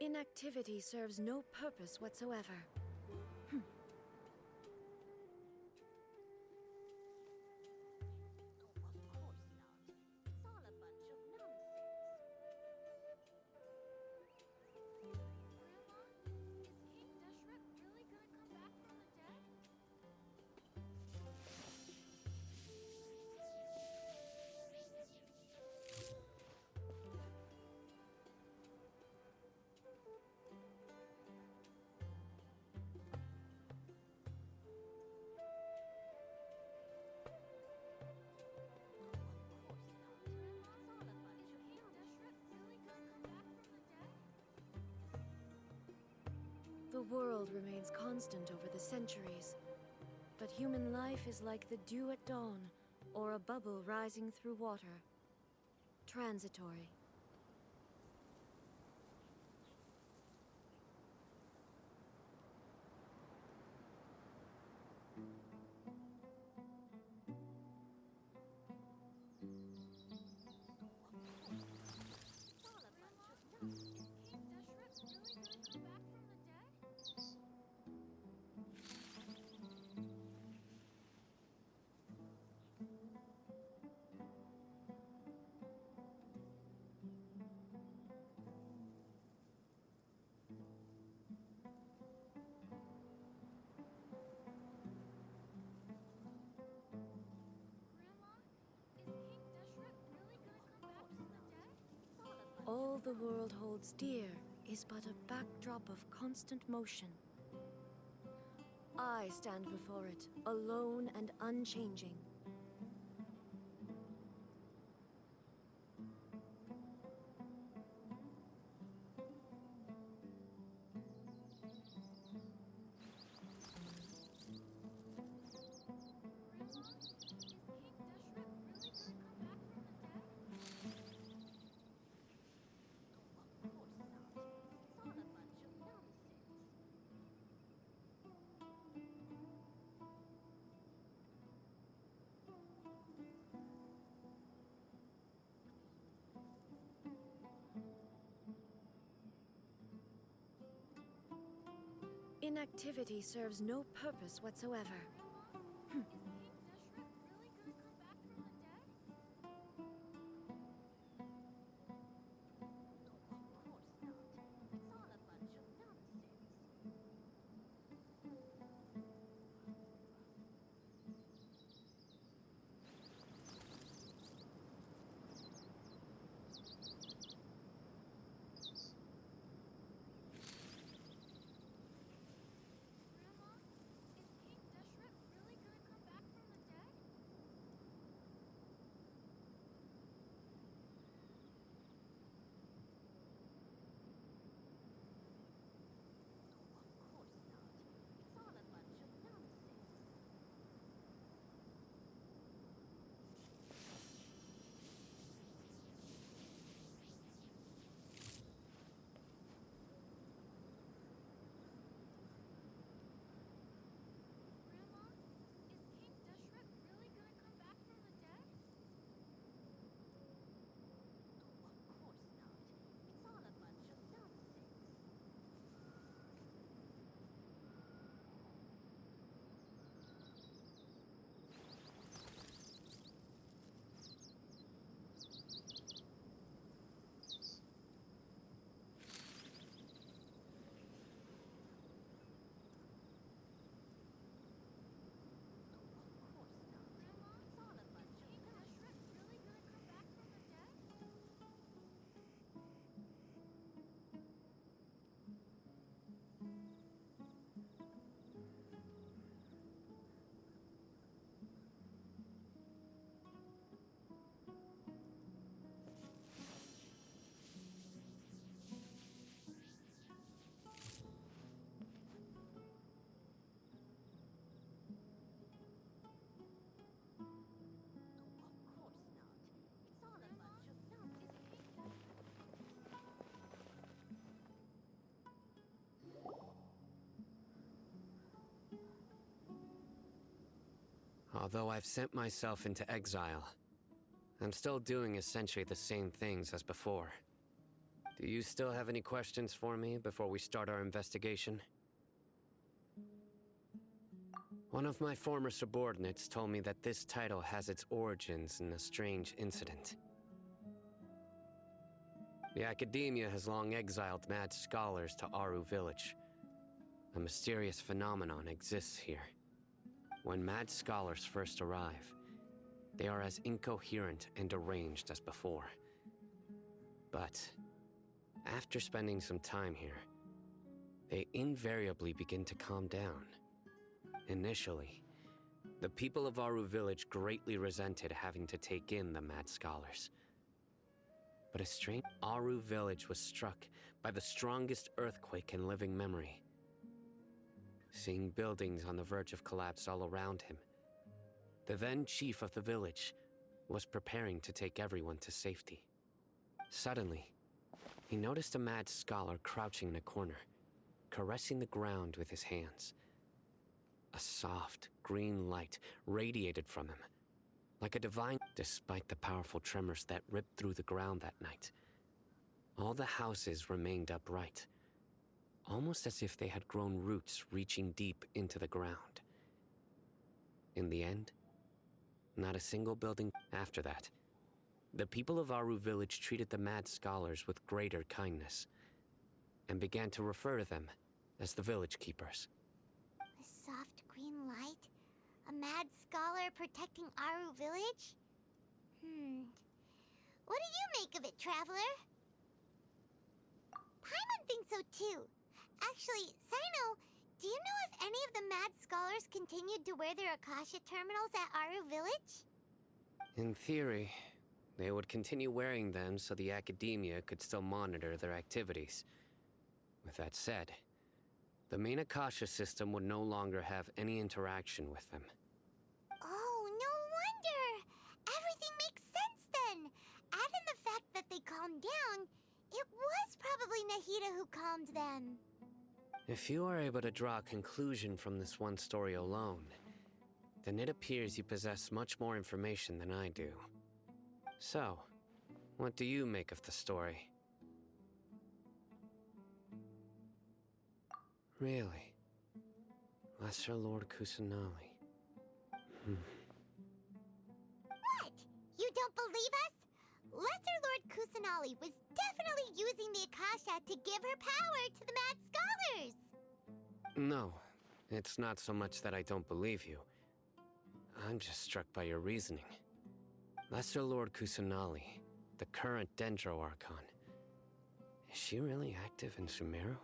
Inactivity serves no purpose whatsoever. The world remains constant over the centuries, but human life is like the dew at dawn, or a bubble rising through water. Transitory. All the world holds dear is but a backdrop of constant motion. I stand before it, alone and unchanging. Inactivity serves no purpose whatsoever. Although I've sent myself into exile, I'm still doing essentially the same things as before. Do you still have any questions for me before we start our investigation? One of my former subordinates told me that this title has its origins in a strange incident. The Academia has long exiled mad scholars to Aru Village. A mysterious phenomenon exists here. When mad scholars first arrive, they are as incoherent and deranged as before. But after spending some time here, they invariably begin to calm down. Initially, the people of Aru Village greatly resented having to take in the mad scholars. But a strange Aru Village was struck by the strongest earthquake in living memory. Seeing buildings on the verge of collapse all around him, the then chief of the village was preparing to take everyone to safety. Suddenly, he noticed a mad scholar crouching in a corner, caressing the ground with his hands. A soft, green light radiated from him, like a divine. Despite the powerful tremors that ripped through the ground that night, all the houses remained upright, almost as if they had grown roots reaching deep into the ground. In the end, not a single building. After that, the people of Aru Village treated the mad scholars with greater kindness, and began to refer to them as the village keepers. A soft green light? A mad scholar protecting Aru Village? What do you make of it, Traveler? Paimon thinks so too. Actually, Sino, do you know if any of the mad scholars continued to wear their Akasha terminals at Aru Village? In theory, they would continue wearing them so the Academia could still monitor their activities. With that said, the main Akasha system would no longer have any interaction with them. Oh, no wonder! Everything makes sense then! Add in the fact that they calmed down, it was probably Nahida who calmed them. If you are able to draw a conclusion from this one story alone, then it appears you possess much more information than I do. So, what do you make of the story? Really? Lesser Lord Kusanali. What? You don't believe us? Lesser Lord Kusanali was definitely using the Akasha to give her power to the mad scholars! No, it's not so much that I don't believe you. I'm just struck by your reasoning. Lesser Lord Kusanali, the current Dendro Archon. Is she really active in Sumeru?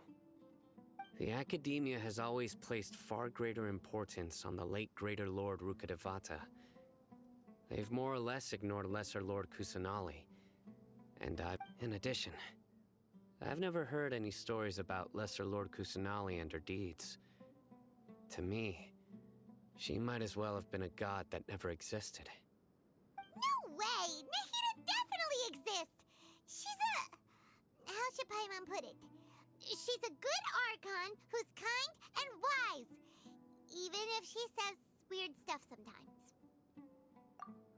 The Academia has always placed far greater importance on the late Greater Lord Rukkhadevata. They've more or less ignored Lesser Lord Kusanali. And in addition, I've never heard any stories about Lesser Lord Kusanali and her deeds. To me, she might as well have been a god that never existed. No way! Nahida definitely exists! She's a... how should Paimon put it? She's a good Archon who's kind and wise, even if she says weird stuff sometimes.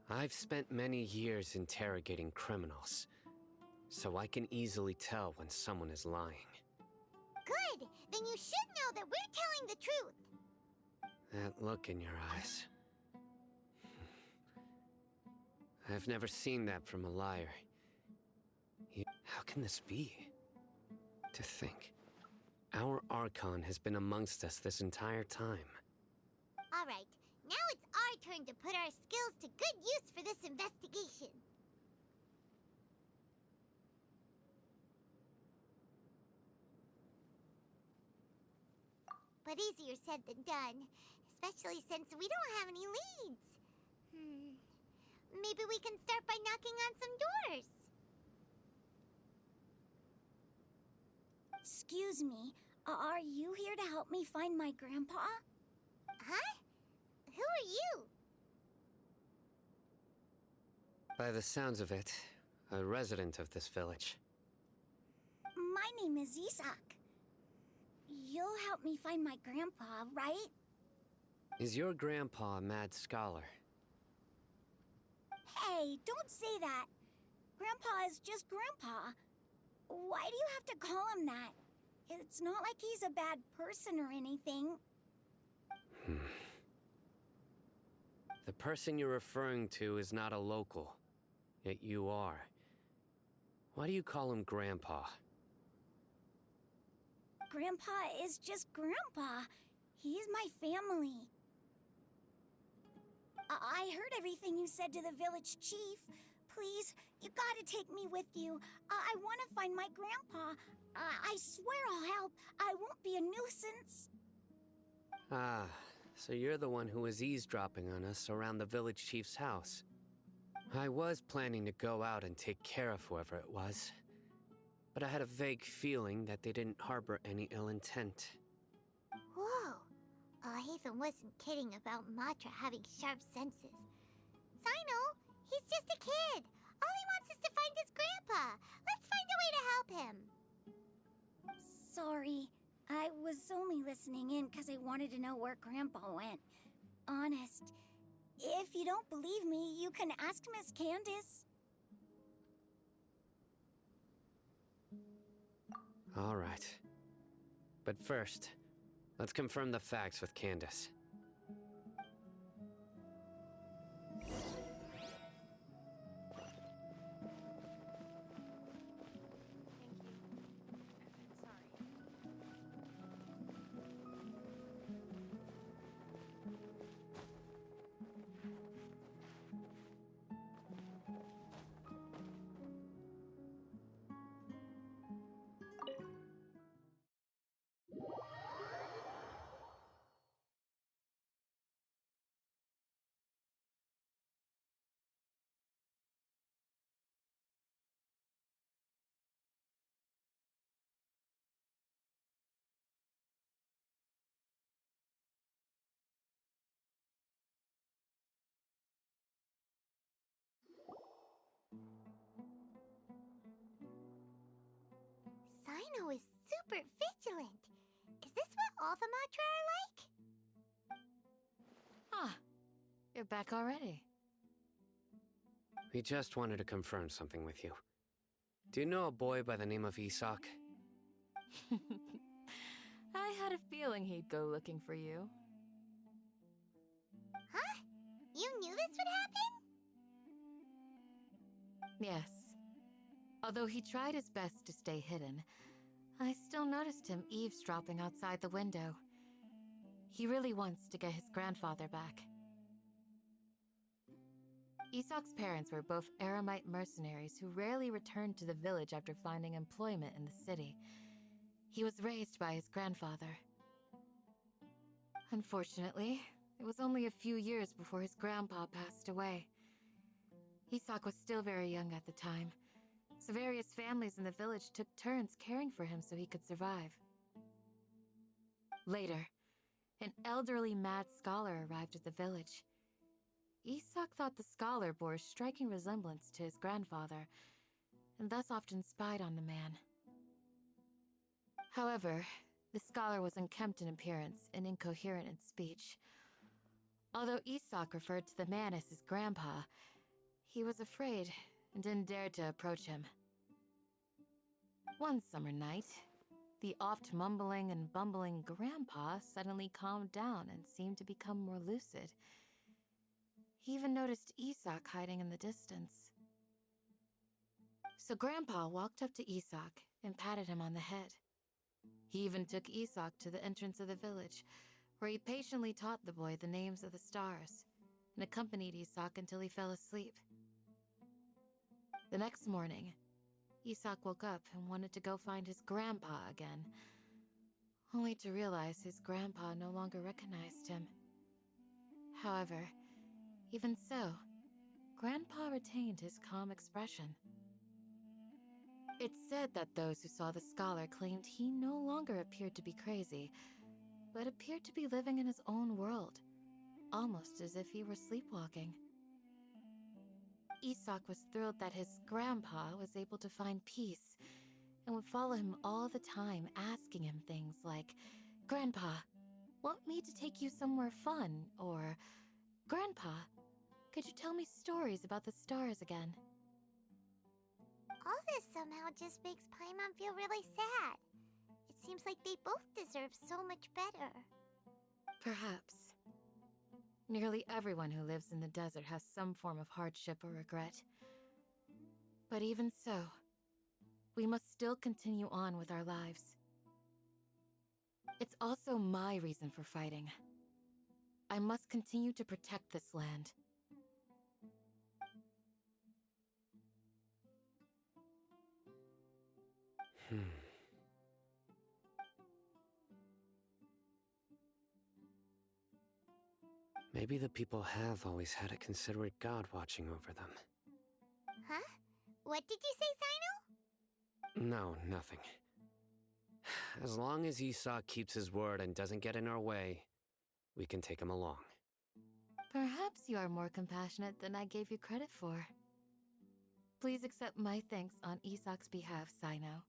I've spent many years interrogating criminals, so I can easily tell when someone is lying. Good! Then you should know that we're telling the truth! That look in your eyes. I've never seen that from a liar. How can this be? To think, our Archon has been amongst us this entire time. Alright, now it's our turn to put our skills to good use for this investigation. But easier said than done, especially since we don't have any leads. Maybe we can start by knocking on some doors. Excuse me, are you here to help me find my grandpa? Huh? Who are you? By the sounds of it, a resident of this village. My name is Isak. You'll help me find my grandpa, right? Is your grandpa a mad scholar? Hey, don't say that. Grandpa is just Grandpa. Why do you have to call him that? It's not like he's a bad person or anything. The person you're referring to is not a local, yet you are. Why do you call him Grandpa? Grandpa is just Grandpa. He's my family. I heard everything you said to the village chief. Please, you gotta take me with you. I want to find my grandpa. I swear I'll help. I won't be a nuisance. Ah, so you're the one who was eavesdropping on us around the village chief's house. I was planning to go out and take care of whoever it was, but I had a vague feeling that they didn't harbor any ill intent. Whoa. Hazen wasn't kidding about Matra having sharp senses. Sino, he's just a kid. All he wants is to find his grandpa. Let's find a way to help him. Sorry. I was only listening in because I wanted to know where Grandpa went. Honest. If you don't believe me, you can ask Miss Candace. All right. But first, let's confirm the facts with Candace. Sino is super vigilant. Is this what all the Matra are like? Ah, you're back already. We just wanted to confirm something with you. Do you know a boy by the name of Isak? I had a feeling he'd go looking for you. Huh? You knew this would happen? Yes. Although he tried his best to stay hidden, I still noticed him eavesdropping outside the window. He really wants to get his grandfather back. Isak's parents were both Aramite mercenaries who rarely returned to the village after finding employment in the city. He was raised by his grandfather. Unfortunately, it was only a few years before his grandpa passed away. Isak was still very young at the time, so various families in the village took turns caring for him so he could survive. Later, an elderly mad scholar arrived at the village. Isak thought the scholar bore a striking resemblance to his grandfather, and thus often spied on the man. However, the scholar was unkempt in appearance and incoherent in speech. Although Isak referred to the man as his grandpa, he was afraid and didn't dare to approach him. One summer night, the oft mumbling and bumbling grandpa suddenly calmed down and seemed to become more lucid. He even noticed Isak hiding in the distance. So Grandpa walked up to Isak and patted him on the head. He even took Isak to the entrance of the village, where he patiently taught the boy the names of the stars, and accompanied Isak until he fell asleep. The next morning, Isak woke up and wanted to go find his grandpa again, only to realize his grandpa no longer recognized him. However, even so, Grandpa retained his calm expression. It's said that those who saw the scholar claimed he no longer appeared to be crazy, but appeared to be living in his own world, almost as if he were sleepwalking. Isak was thrilled that his grandpa was able to find peace, and would follow him all the time, asking him things like, "Grandpa, want me to take you somewhere fun?" Or, "Grandpa, could you tell me stories about the stars again?" All this somehow just makes Paimon feel really sad. It seems like they both deserve so much better. Perhaps. Nearly everyone who lives in the desert has some form of hardship or regret. But even so, we must still continue on with our lives. It's also my reason for fighting. I must continue to protect this land. Maybe the people have always had a considerate god watching over them. Huh? What did you say, Sino? No, nothing. As long as Esau keeps his word and doesn't get in our way, we can take him along. Perhaps you are more compassionate than I gave you credit for. Please accept my thanks on Isak's behalf, Sino.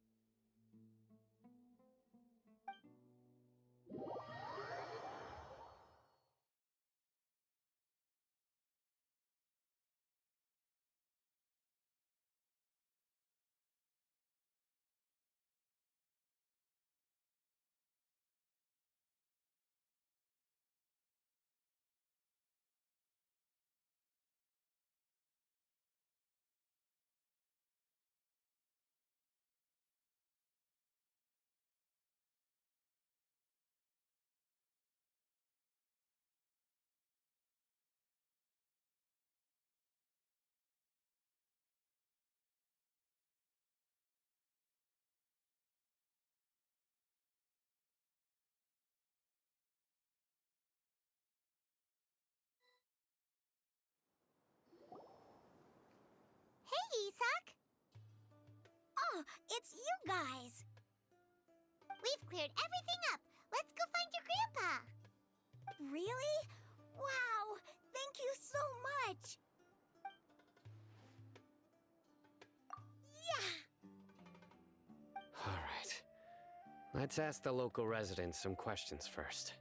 Hey, Isak! Oh, it's you guys! We've cleared everything up. Let's go find your grandpa. Really? Wow! Thank you so much! Yeah! Alright. Let's ask the local residents some questions first.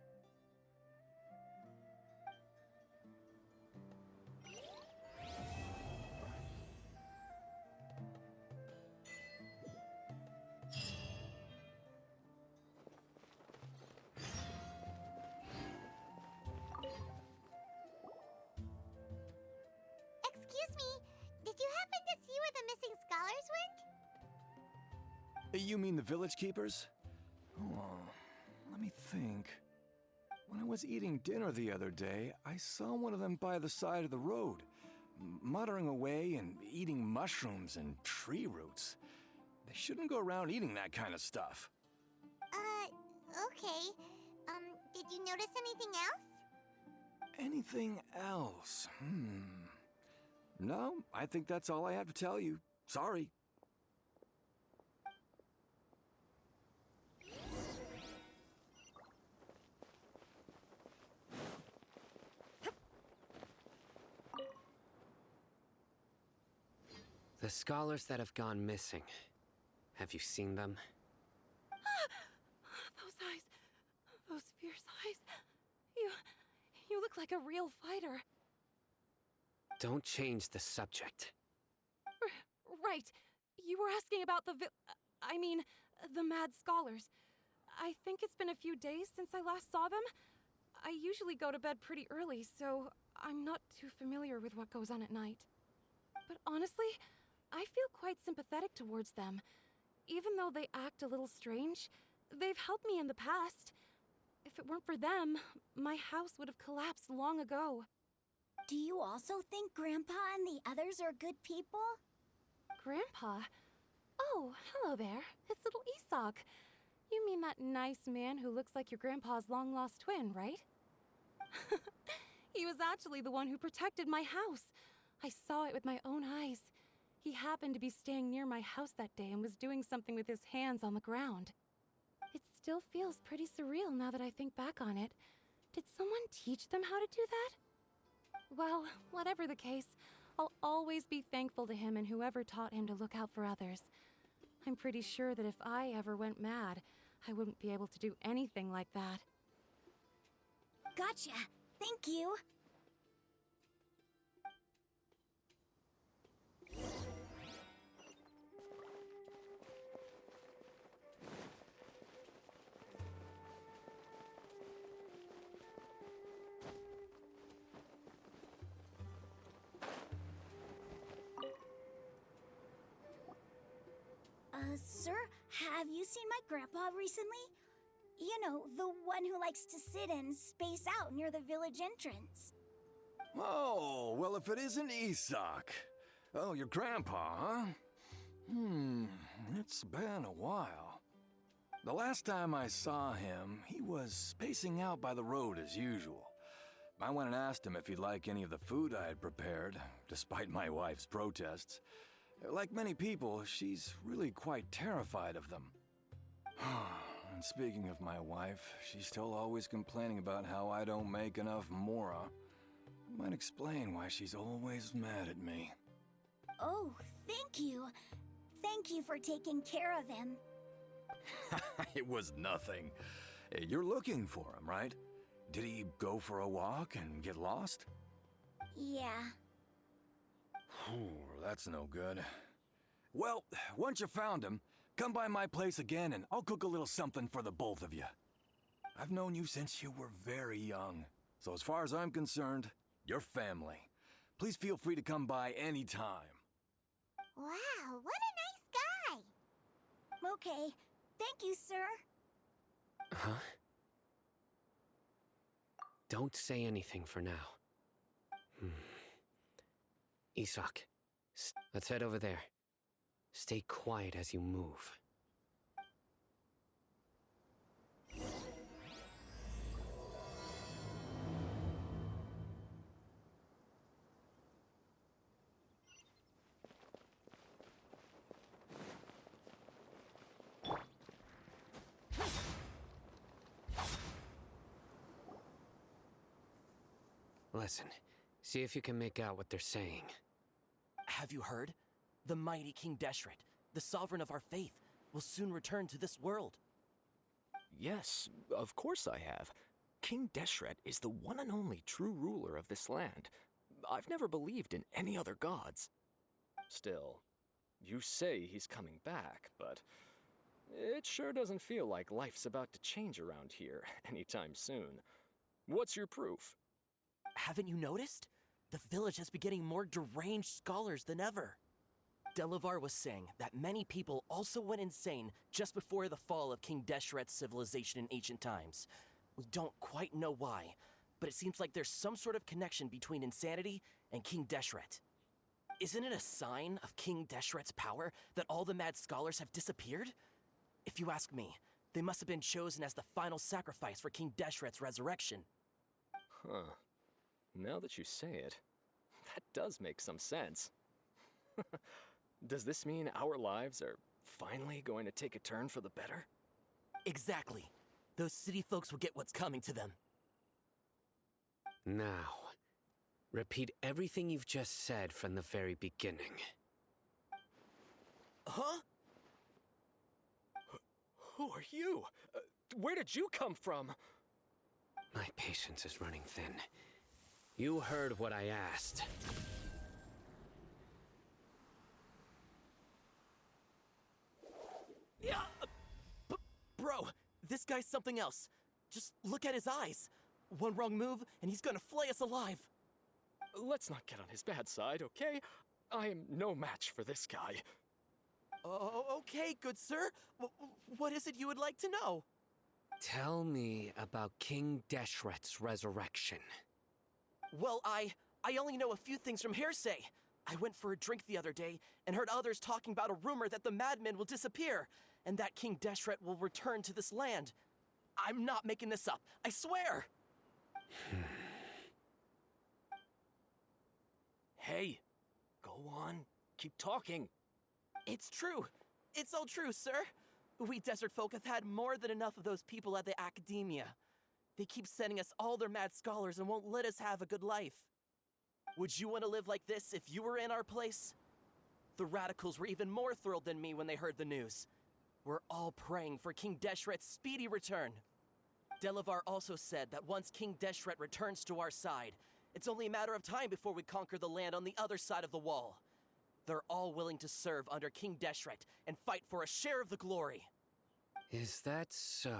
Excuse me, did you happen to see where the missing scholars went? You mean the village keepers? Oh, let me think. When I was eating dinner the other day, I saw one of them by the side of the road, muttering away and eating mushrooms and tree roots. They shouldn't go around eating that kind of stuff. Okay. Did you notice anything else? Anything else? No, I think that's all I have to tell you. Sorry. The scholars that have gone missing. Have you seen them? Those eyes. Those fierce eyes. You look like a real fighter. Don't change the subject. Right. You were asking about the the mad scholars. I think it's been a few days since I last saw them. I usually go to bed pretty early, so I'm not too familiar with what goes on at night. But honestly, I feel quite sympathetic towards them. Even though they act a little strange, they've helped me in the past. If it weren't for them, my house would have collapsed long ago. Do you also think Grandpa and the others are good people? Grandpa? Oh, hello there. It's little Isak. You mean that nice man who looks like your grandpa's long-lost twin, right? He was actually the one who protected my house. I saw it with my own eyes. He happened to be staying near my house that day and was doing something with his hands on the ground. It still feels pretty surreal now that I think back on it. Did someone teach them how to do that? Well, whatever the case, I'll always be thankful to him and whoever taught him to look out for others. I'm pretty sure that if I ever went mad, I wouldn't be able to do anything like that. Gotcha. Thank you. Have you seen my grandpa recently? You know, the one who likes to sit and space out near the village entrance. Oh, well, if it isn't Isak. Oh, your grandpa, huh? It's been a while. The last time I saw him, he was spacing out by the road as usual. I went and asked him if he'd like any of the food I had prepared, despite my wife's protests. Like many people, she's really quite terrified of them. And speaking of my wife, she's still always complaining about how I don't make enough mora. Might explain why she's always mad at me. Oh, thank you. Thank you for taking care of him. It was nothing. You're looking for him, right? Did he go for a walk and get lost? Yeah. That's no good. Well, once you found him, come by my place again and I'll cook a little something for the both of you. I've known you since you were very young, so as far as I'm concerned, you're family. Please feel free to come by anytime. Wow, what a nice guy! Okay. Thank you, sir. Huh? Don't say anything for now. Isak, let's head over there. Stay quiet as you move. Listen, see if you can make out what they're saying. Have you heard? The mighty King Deshret, the sovereign of our faith, will soon return to this world. Yes, of course I have. King Deshret is the one and only true ruler of this land. I've never believed in any other gods. Still, you say he's coming back, but it sure doesn't feel like life's about to change around here anytime soon. What's your proof? Haven't you noticed? The village has been getting more deranged scholars than ever. Delavar was saying that many people also went insane just before the fall of King Deshret's civilization in ancient times. We don't quite know why, but it seems like there's some sort of connection between insanity and King Deshret. Isn't it a sign of King Deshret's power that all the mad scholars have disappeared? If you ask me, they must have been chosen as the final sacrifice for King Deshret's resurrection. Huh. Now that you say it, that does make some sense. Does this mean our lives are finally going to take a turn for the better? Exactly. Those city folks will get what's coming to them. Now, repeat everything you've just said from the very beginning. Huh? Who are you? Where did you come from? My patience is running thin. You heard what I asked. Yeah, bro, this guy's something else. Just look at his eyes. One wrong move, and he's gonna flay us alive. Let's not get on his bad side, okay? I am no match for this guy. Oh, okay, good sir. What is it you would like to know? Tell me about King Deshret's resurrection. Well, I only know a few things from hearsay. I went for a drink the other day and heard others talking about a rumor that the madmen will disappear and that King Deshret will return to this land. I'm not making this up, I swear! Hey, go on, keep talking. It's true. It's all true, sir. We desert folk have had more than enough of those people at the academia. They keep sending us all their mad scholars and won't let us have a good life. Would you want to live like this if you were in our place? The radicals were even more thrilled than me when they heard the news. We're all praying for King Deshret's speedy return. Delavar also said that once King Deshret returns to our side, it's only a matter of time before we conquer the land on the other side of the wall. They're all willing to serve under King Deshret and fight for a share of the glory. Is that so?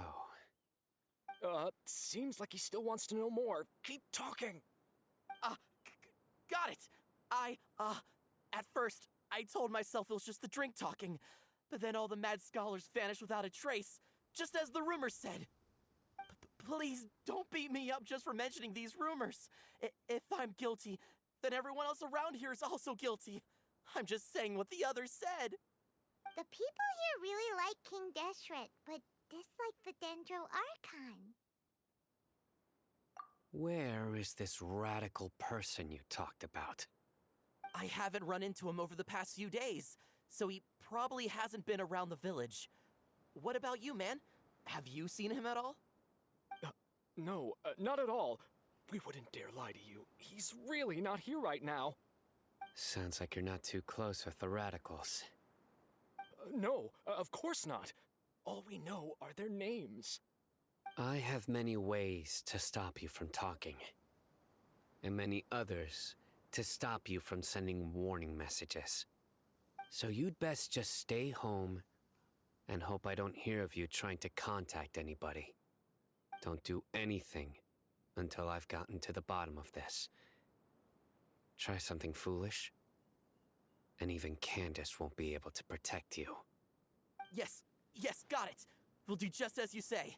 Seems like he still wants to know more. Keep talking. Got it. At first, I told myself it was just the drink talking. But then all the mad scholars vanished without a trace, just as the rumors said. Please don't beat me up just for mentioning these rumors. If I'm guilty, then everyone else around here is also guilty. I'm just saying what the others said. The people here really like King Deshret, but dislike the Dendro Archon. Where is this radical person you talked about? I haven't run into him over the past few days, so he probably hasn't been around the village. What about you, man? Have you seen him at all? No, not at all. We wouldn't dare lie to you. He's really not here right now. Sounds like you're not too close with the radicals. No, of course not. All we know are their names. I have many ways to stop you from talking, and many others to stop you from sending warning messages. So you'd best just stay home and hope I don't hear of you trying to contact anybody. Don't do anything until I've gotten to the bottom of this. Try something foolish, and even Candace won't be able to protect you. Yes, got it. We'll do just as you say.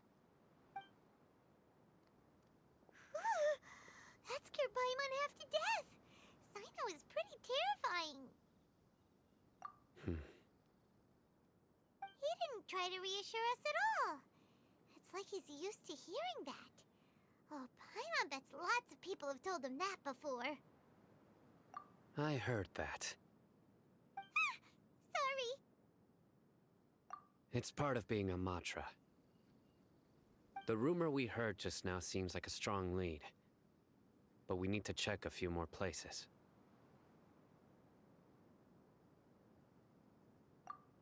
That scared Paimon half to death. Sino is pretty terrifying. He didn't try to reassure us at all. It's like he's used to hearing that. Oh, Paimon bets lots of people have told him that before. I heard that. Sorry. It's part of being a Matra. The rumor we heard just now seems like a strong lead, but we need to check a few more places.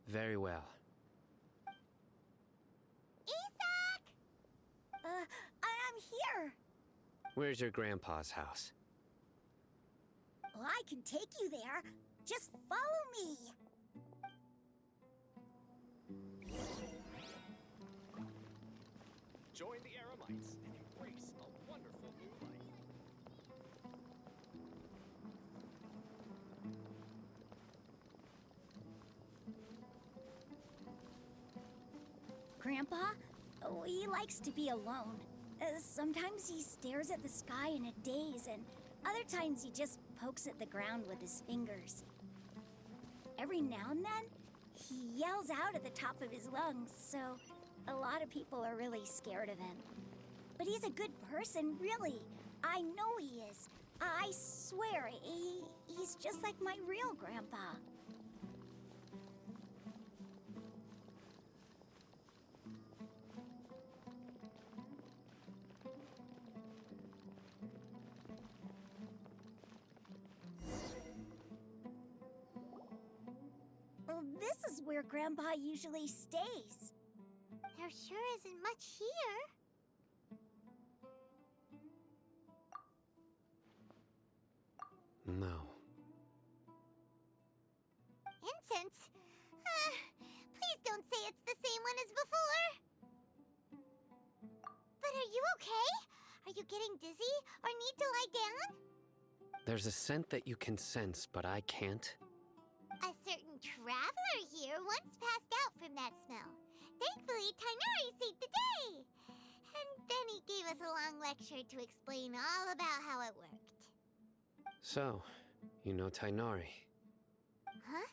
Very well. Isak! I'm here. Where's your grandpa's house? Well, I can take you there. Just follow me. Join the Eremites and embrace a wonderful new life. Grandpa? Oh, he likes to be alone. Sometimes he stares at the sky in a daze, and other times he just pokes at the ground with his fingers. Every now and then, he yells out at the top of his lungs, so a lot of people are really scared of him. But he's a good person, really. I know he is. I swear, he's just like my real grandpa. Well, this is where Grandpa usually stays. There sure isn't much here. No. Incense? Please don't say it's the same one as before. But are you okay? Are you getting dizzy or need to lie down? There's a scent that you can sense, but I can't. A certain traveler here once passed out from that smell. Thankfully, Tainari saved the day. And then he gave us a long lecture to explain all about how it worked. So, you know Tainari. Huh?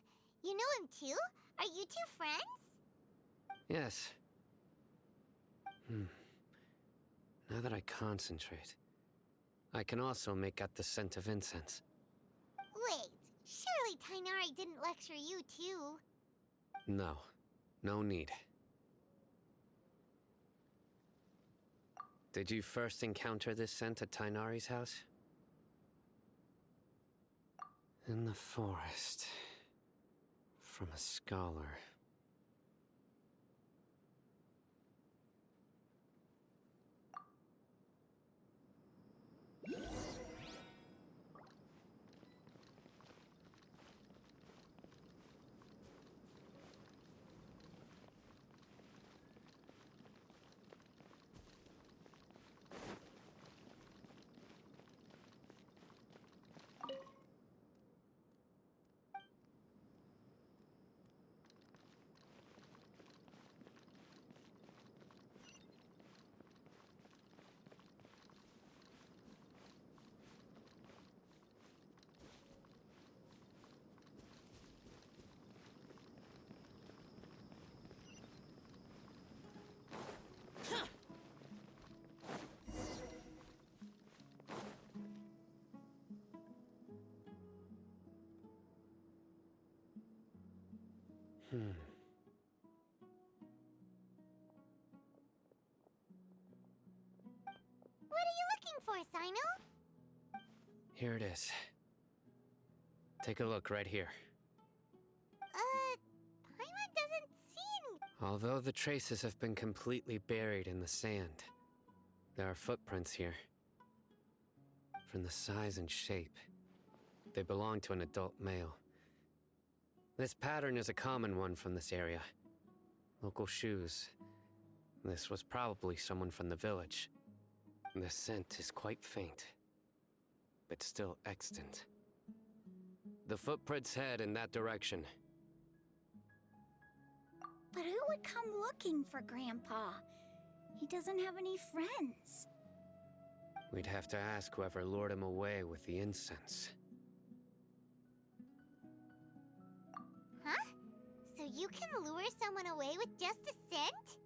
You know him too? Are you two friends? Yes. Now that I concentrate, I can also make out the scent of incense. Wait, surely Tainari didn't lecture you too. No. No need. Did you first encounter this scent at Tainari's house? In the forest. From a scholar. What are you looking for, Sino? Here it is. Take a look right here. Paimon doesn't seem... Although the traces have been completely buried in the sand, there are footprints here. From the size and shape, they belong to an adult male. This pattern is a common one from this area. Local shoes. This was probably someone from the village. The scent is quite faint, but still extant. The footprints head in that direction. But who would come looking for Grandpa? He doesn't have any friends. We'd have to ask whoever lured him away with the incense. Huh? So you can lure someone away with just a scent?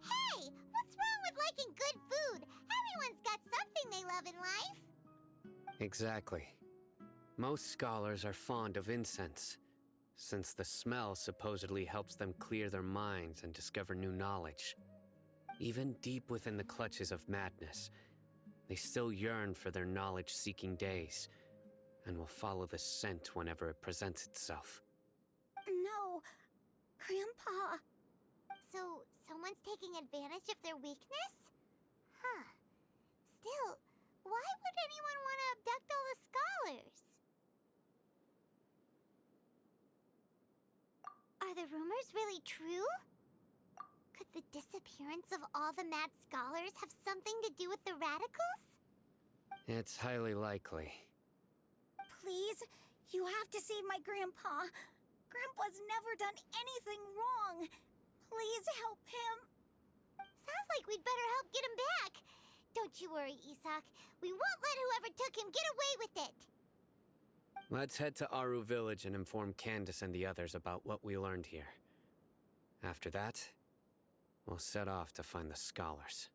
Hey! What's wrong with liking good food? Everyone's got something they love in life. Exactly. Most scholars are fond of incense, since the smell supposedly helps them clear their minds and discover new knowledge. Even deep within the clutches of madness, they still yearn for their knowledge-seeking days, and will follow the scent whenever it presents itself. No, Grandpa. So, someone's taking advantage of their weakness? Huh. Still, why would anyone want to abduct all the scholars? Are the rumors really true? Could the disappearance of all the mad scholars have something to do with the radicals? It's highly likely. Please, you have to save my Grandpa. Grandpa's never done anything wrong. Please help him. Sounds like we'd better help get him back. Don't you worry, Isak. We won't let whoever took him get away with it. Let's head to Aru Village and inform Candace and the others about what we learned here. After that, we'll set off to find the scholars.